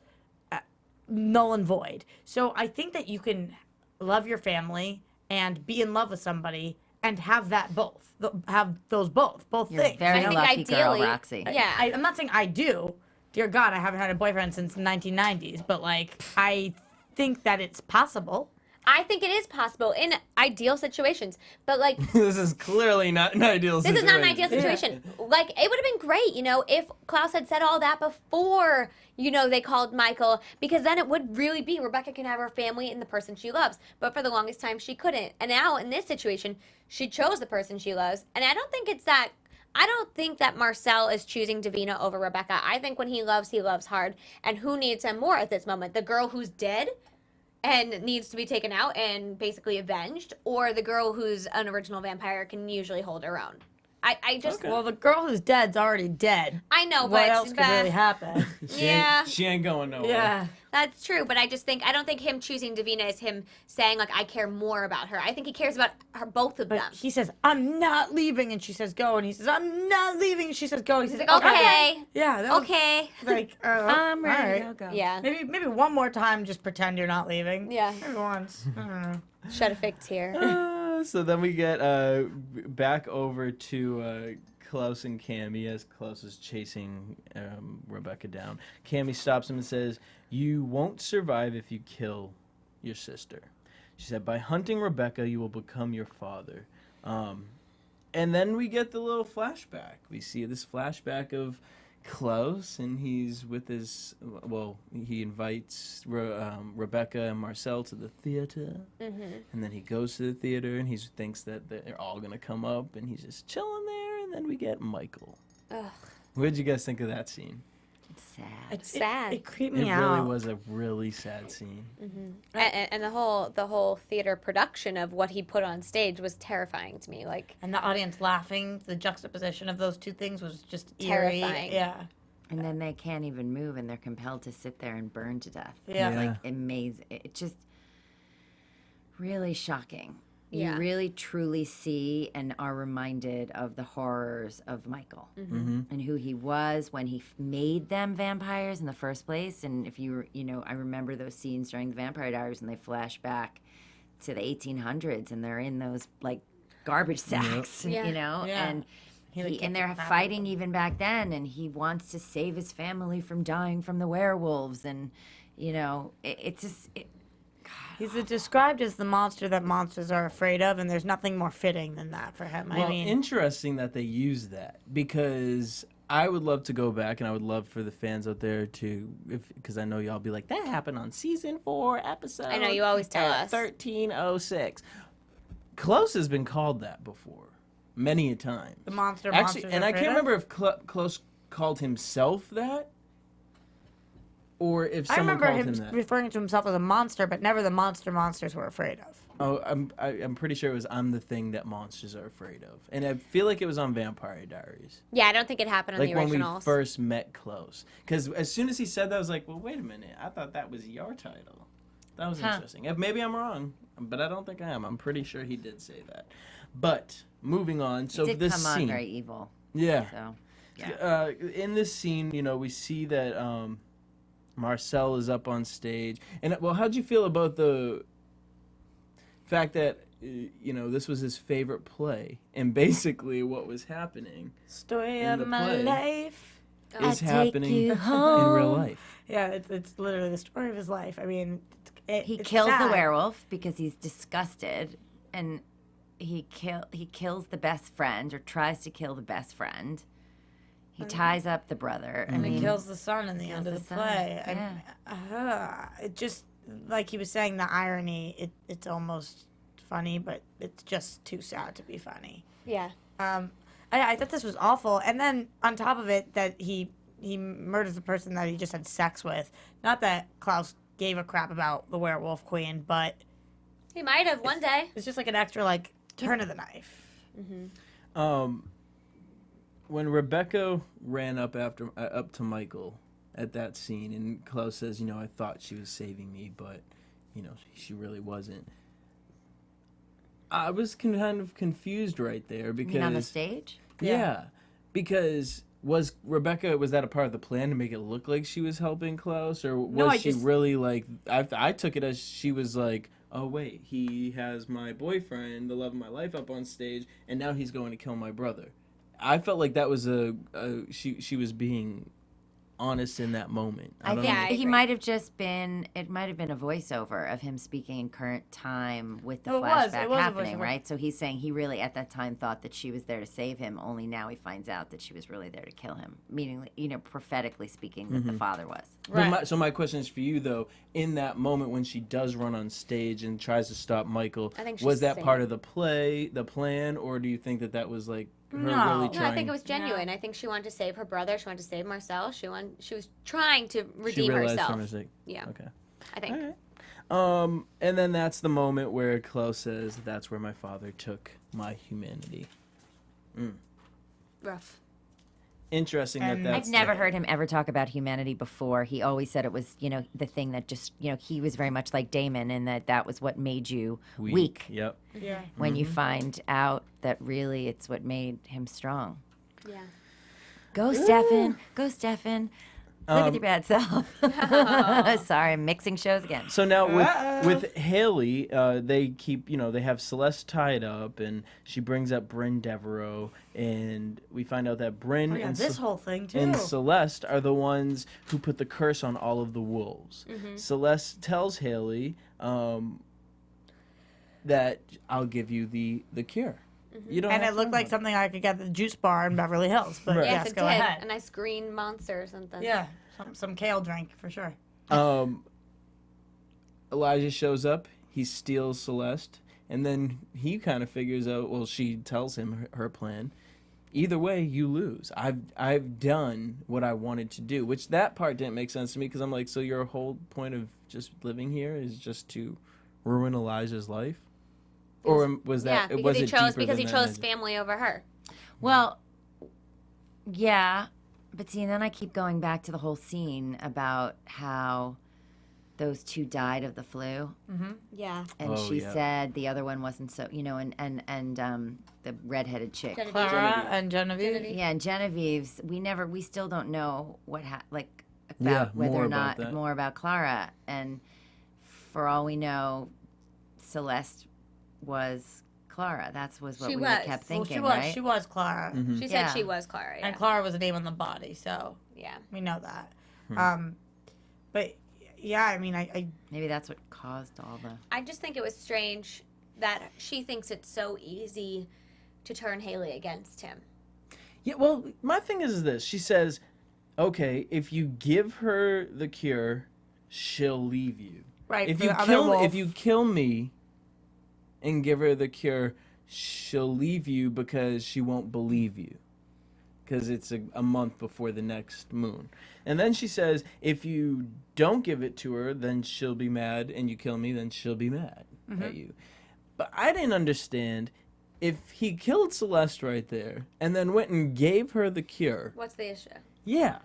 null and void. So I think that you can love your family and be in love with somebody and have that both. Have those both You're things. a very I think lucky girl, ideally- Roxy. Yeah. I'm not saying I do. Dear God, I haven't had a boyfriend since the 1990s, but like I think that it's possible. I think it is possible in ideal situations, but like This is clearly not an ideal this situation. is not an ideal situation. Like it would have been great, if Klaus had said all that before, they called Mikael, because then it would really be Rebekah can have her family and the person she loves. But for the longest time, she couldn't. And now in this situation, she chose the person she loves. And I don't think that Marcel is choosing Davina over Rebekah. I think when he loves hard. And who needs him more at this moment? The girl who's dead and needs to be taken out and basically avenged, or the girl who's an original vampire can usually hold her own. I just Well, the girl who's dead's already dead. I know, What but else could really happen? Yeah. She ain't going nowhere. Yeah. That's true, but I don't think him choosing Davina is him saying like I care more about her. I think he cares about her, both of But them. he says, "I'm not leaving," and she says, "Go," and he says, "I'm not leaving," and she says, "Go." And he He's says, like, okay, Yeah. That was okay, Like, I'm ready. all right. Go. yeah, Maybe one more time, just pretend you're not leaving. yeah. Maybe once. I don't know. Shed a fake tear. So then we get back over to Klaus and Cami as Klaus is chasing Rebekah down. Cami stops him and says, "You won't survive if you kill your sister." She said, "By hunting Rebekah, you will become your father." And then we get the little flashback. We see this flashback of Klaus, and he's with he invites Rebekah and Marcel to the theater, and then he goes to the theater, and he thinks that they're all gonna come up, and he's just chilling there, and then we get Mikael. Ugh. What did you guys think of that scene? Sad. It's sad. It creeped It me really out. was a really sad scene. And the whole theater production of what he put on stage was terrifying to me. Like And the audience laughing. The juxtaposition of those two things was just eerie. Terrifying. Yeah. And then they can't even move, and they're compelled to sit there and burn to death. Yeah. It's like amazing. It's just really shocking. Yeah. You really truly see and are reminded of the horrors of Mikael and who he was when he made them vampires in the first place. And if I remember those scenes during the Vampire Diaries, and they flash back to the 1800s, and they're in those like garbage sacks, Yeah. Yeah. and like, and they're fighting even back then, and he wants to save his family from dying from the werewolves, and it's just. He's described as the monster that monsters are afraid of, and there's nothing more fitting than that for him. Well, I mean, interesting that they use that, because I would love to go back, and I would love for the fans out there to, because I know y'all be like, that happened on season 4 episode. I know you always tell at us. 1306. Klaus has been called that before, many a time. the monster. Actually, monsters and are I afraid can't of? remember if Klaus called himself that. Or if I someone remember called him him that. referring to himself as a monster, but never the monsters were afraid of. Oh, I'm pretty sure it was I'm the thing that monsters are afraid of. And I feel like it was on Vampire Diaries. Yeah, I don't think it happened on Like the when we originals. first met Klaus. Because as soon as he said that, I was like, well, wait a minute. I thought that was your title. That was interesting. If maybe I'm wrong, but I don't think I am. I'm pretty sure he did say that. But moving on. So It did this come scene. on very evil. Yeah. So, yeah. In this scene, we see that Marcel is up on stage. And, well, how'd you feel about the fact that, this was his favorite play? And basically what was happening Story in of the my play life. is happening in real life. Yeah, it's literally the story of his life. I mean, He it's kills the sad. werewolf because he's disgusted, and he kills the best friend, or tries to kill the best friend. He ties up the brother. I And mean, he kills the son in the end of the the son, play. yeah. It just, like he was saying, the irony, it's almost funny, but it's just too sad to be funny. Yeah. I thought this was awful. And then on top of it, that he murders the person that he just had sex with. Not that Klaus gave a crap about the werewolf queen, but He might have one day. it's just like an extra, like, turn of the knife. When Rebekah ran up to Michael at that scene, and Klaus says, I thought she was saving me, but, she really wasn't. I was kind of confused right there because... you mean on the stage? Yeah, because was that a part of the plan to make it look like she was helping Klaus, or was she really like? I took it as she was like, oh wait, he has my boyfriend, the love of my life, up on stage, and now he's going to kill my brother. I felt like that was she was being honest in that moment. I think I he agree. might have just been. It might have been a voiceover of him speaking in current time with the No, it was flashback a happening, voiceover. right? So he's saying he really at that time thought that she was there to save him. Only now he finds out that she was really there to kill him. Meaning, prophetically speaking, that the father was. But so my question is for you though. In that moment when she does run on stage and tries to stop Michael, I think was she's that saying- part of the plan, or do you think that was like her No. really No, trying? No, I think it was genuine. I think she wanted to save her brother. She wanted to save Marcel. She was trying to She redeem realized herself. her mistake. Yeah, Okay. I think. All right. And then that's the moment where Klaus says, "That's where my father took my humanity." Rough. Interesting And that that's I've never heard him ever talk about humanity before. He always said it was, the thing that just, he was very much like Damon, and that was what made you weak. Yep. Yeah. When you find out that really it's what made him strong. Yeah. Go, Stefan. Go, Stefan. Live with your bad self. Sorry, I'm mixing shows again. So now with Haley, they keep they have Celeste tied up, and she brings up Bryn Devereaux, and we find out that Bryn Yeah, and this whole thing, too. and Celeste are the ones who put the curse on all of the wolves. Celeste tells Haley that I'll give you the cure. You don't And have it to looked worry like about something I could get at the juice bar in Beverly Hills. But Right. Yes, yes, it go did. ahead. A nice green monster or something. Yeah, some kale drink for sure. Elijah shows up. He steals Celeste, and then he kind of figures out. Well, she tells him her plan. Either way, you lose. I've done what I wanted to do, which that part didn't make sense to me because I'm like, so your whole point of just living here is just to ruin Elijah's life, or was that? Yeah, because was he it chose deeper because he than chose that? family over her. Well, yeah, but see, and then I keep going back to the whole scene about how those two died of the flu, Yeah. and Oh, she yeah. said the other one wasn't so, and the redheaded chick. Genevieve. Clara and Genevieve. Genevieve. Yeah, and Genevieve's. We still don't know about Yeah, whether more or about not that. more about Clara, and for all we know, Celeste was Clara. That was what She we was. kept Well, thinking, she was. right? She was Clara, Mm-hmm. She said Yeah. she was Clara. Yeah. and Clara was a name on the body, so yeah. we know that. Hmm. But yeah, I mean, I Maybe that's what caused all the. I just think it was strange that she thinks it's so easy to turn Haley against him. Yeah, well, my thing is this. She says, okay, if you give her the cure, she'll leave you. right. If for you the other kill wolf. if you kill me and give her the cure, she'll leave you because she won't believe you. because it's a month before the next moon. And then she says, if you don't give it to her, then she'll be mad, and you kill me, then she'll be mad at you. But I didn't understand if he killed Celeste right there and then went and gave her the cure. What's the issue? Yeah.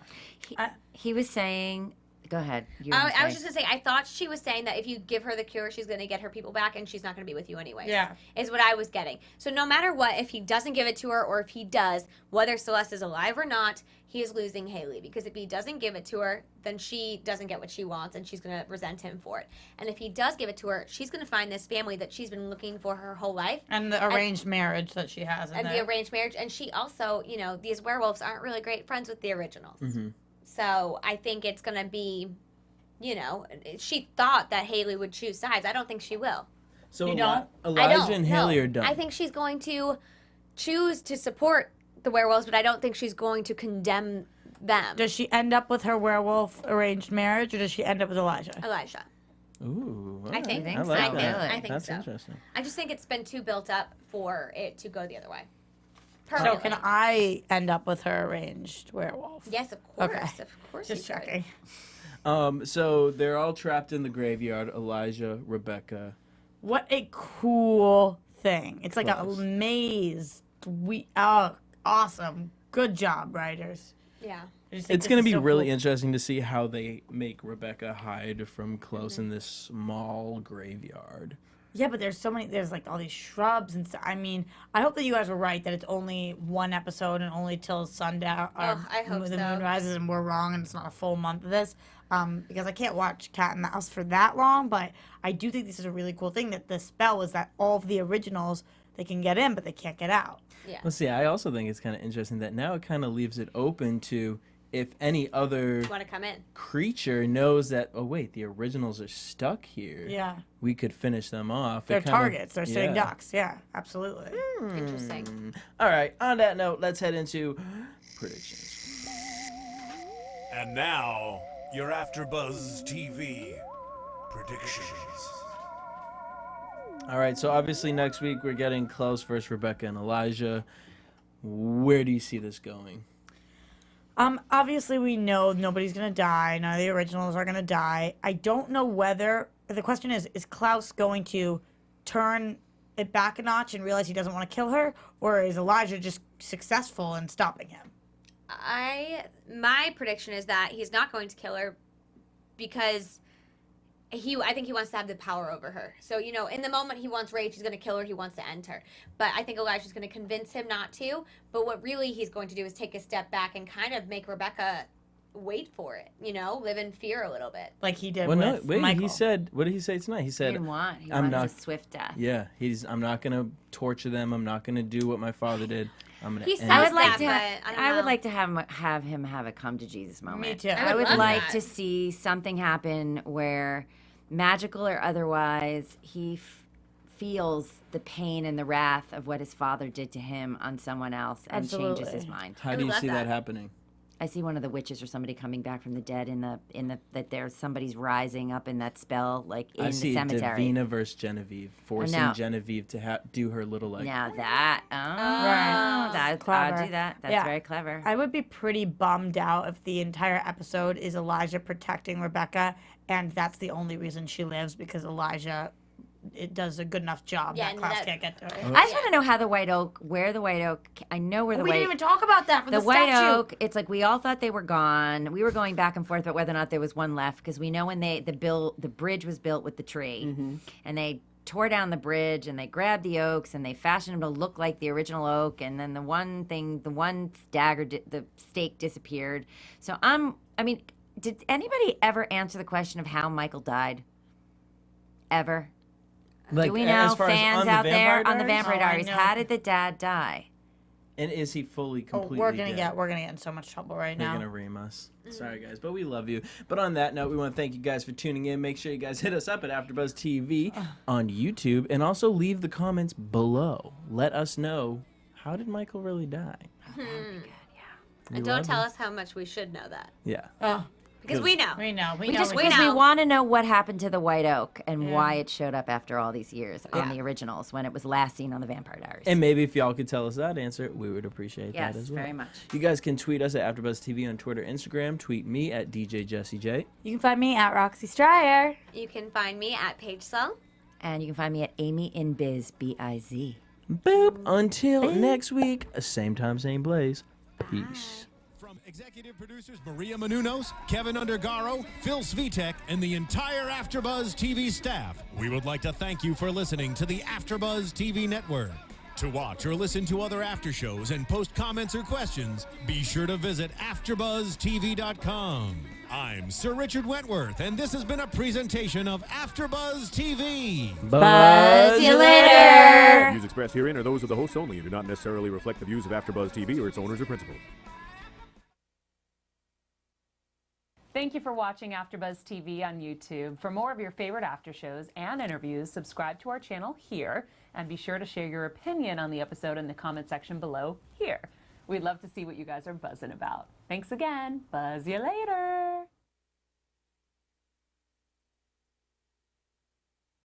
He was saying, go ahead. I was just going to say, I thought she was saying that if you give her the cure, she's going to get her people back and she's not going to be with you anyway. Yeah. Is what I was getting. So no matter what, if he doesn't give it to her or if he does, whether Celeste is alive or not, he is losing Haley. Because if he doesn't give it to her, then she doesn't get what she wants and she's going to resent him for it. And if he does give it to her, she's going to find this family that she's been looking for her whole life. And the arranged marriage that she has. And the arranged marriage. And she also, you know, these werewolves aren't really great friends with the originals. So I think it's going to be, you know, she thought that Haley would choose sides. I don't think she will. So You don't? Elijah and Haley are done. I think she's going to choose to support the werewolves, but I don't think she's going to condemn them. Does she end up with her werewolf arranged marriage, or does she end up with Elijah? Elijah. Ooh, all I think. right. think like so. that. I think That's so. interesting. I just think it's been too built up for it to go the other way. So Permanently. can I end up with her arranged werewolf? Yes, of course. Okay. Of course. Just you could. checking. So they're all trapped in the graveyard. Elijah, Rebekah. What a cool thing. It's like Close. a maze. Awesome. Good job, writers. Yeah. I just think It's this going to is be so really cool. interesting to see how they make Rebekah hide from Klaus in this small graveyard. Yeah, but there's like all these shrubs and stuff. I mean, I hope that you guys were right that it's only one episode and only till sundown. Oh, I hope the so. moon rises and we're wrong and it's not a full month of this. Because I can't watch Cat in the House for that long, but I do think this is a really cool thing that the spell is that all of the originals, they can get in, but they can't get out. Yeah. Well, see, I also think it's kind of interesting that now it kind of leaves it open to if any other You want to come in? creature knows that, oh, wait, the originals are stuck here. Yeah. We could finish them off. They're It kinda- targets. They're sitting yeah. ducks. Yeah, absolutely. Interesting. All right, on that note, let's head into predictions. And now, your AfterBuzz TV predictions. All right, so obviously next week we're getting Klaus versus Rebekah and Elijah. Where do you see this going? Obviously we know nobody's gonna die. None of the originals are gonna die. I don't know whether the question is Klaus going to turn it back a notch and realize he doesn't want to kill her, or is Elijah just successful in stopping him? My prediction is that he's not going to kill her because I think he wants to have the power over her. So, you know, in the moment he wants rage, he's going to kill her, he wants to end her. But I think Elijah's going to convince him not to. But what really he's going to do is take a step back and kind of make Rebekah wait for it, you know, live in fear a little bit. Like he did Well, no, with wait. Michael. He said, what did he say tonight? He He said, didn't want. He I'm wanted not- a swift death. "Yeah, I'm not gonna torture them. I'm not gonna do what my father did. I'm gonna." He end says it." I would like that, to. but I don't I would know. like to have him have a come to Jesus moment. Me too. I I would would love like that. to see something happen where, magical or otherwise, he feels the pain and the wrath of what his father did to him on someone else and changes his Absolutely. mind. How I do would you love see that that. happening? I see one of the witches or somebody coming back from the dead in the that there's somebody's rising up in that spell, like in I the see cemetery. Davina versus Genevieve, forcing now- Genevieve to do her little like. Now that, I'll Clever. do that. That's Yeah. very clever. I would be pretty bummed out if the entire episode is Elijah protecting Rebekah, and that's the only reason she lives because Elijah it does a good enough job Yeah, that and Klaus that- can't get to her. I just want to know how where the White Oak. I know where the We White. didn't even talk about that for the, The White statue. Oak, it's like we all thought they were gone. We were going back and forth about whether or not there was one left because we know when the bridge was built with the tree, and they tore down the bridge and they grabbed the oaks and they fashioned them to look like the original oak, and then the one the stake disappeared. So I mean, did anybody ever answer the question of how Michael died? Ever? Like, Do we as know far as fans on the out there Vampire on the Diaries? Vampire Oh, I Diaries? know. How did the dad die? And is he fully completely We're gonna dead? get in so much trouble right They're now. gonna ream us. Sorry, guys, but we love you. But on that note, we want to thank you guys for tuning in. Make sure you guys hit us up at AfterBuzz TV on YouTube, and also leave the comments below. Let us know, how did Michael really die? We And don't love tell you. us how much we should know that. Yeah. Oh, Because we know. We know. We Because know. we want to know what happened to the White Oak and why it showed up after all these years on the originals when it was last seen on the Vampire Diaries. And maybe if y'all could tell us that answer, we would appreciate Yes, that as well. very much. You guys can tweet us at AfterBuzz TV on Twitter, Instagram. Tweet me at DJ Jesse J. You can find me at Roxy Striar. You can find me at Paige Sullivan. And you can find me at Amy in Biz, B-I-Z. Boop. Until next week, same time, same place. Peace. From executive producers Maria Menounos, Kevin Undergaro, Phil Svitek, and the entire AfterBuzz TV staff, we would like to thank you for listening to the AfterBuzz TV network. To watch or listen to other after shows and post comments or questions, be sure to visit AfterBuzzTV.com. I'm Sir Richard Wentworth, and this has been a presentation of AfterBuzz TV. Buzz you later. Views expressed herein are those of the hosts only and do not necessarily reflect the views of AfterBuzz TV or its owners or principals. Thank you for watching AfterBuzz TV on YouTube. For more of your favorite after shows and interviews, subscribe to our channel here, and be sure to share your opinion on the episode in the comment section below here. We'd love to see what you guys are buzzing about. Thanks again. Buzz you later.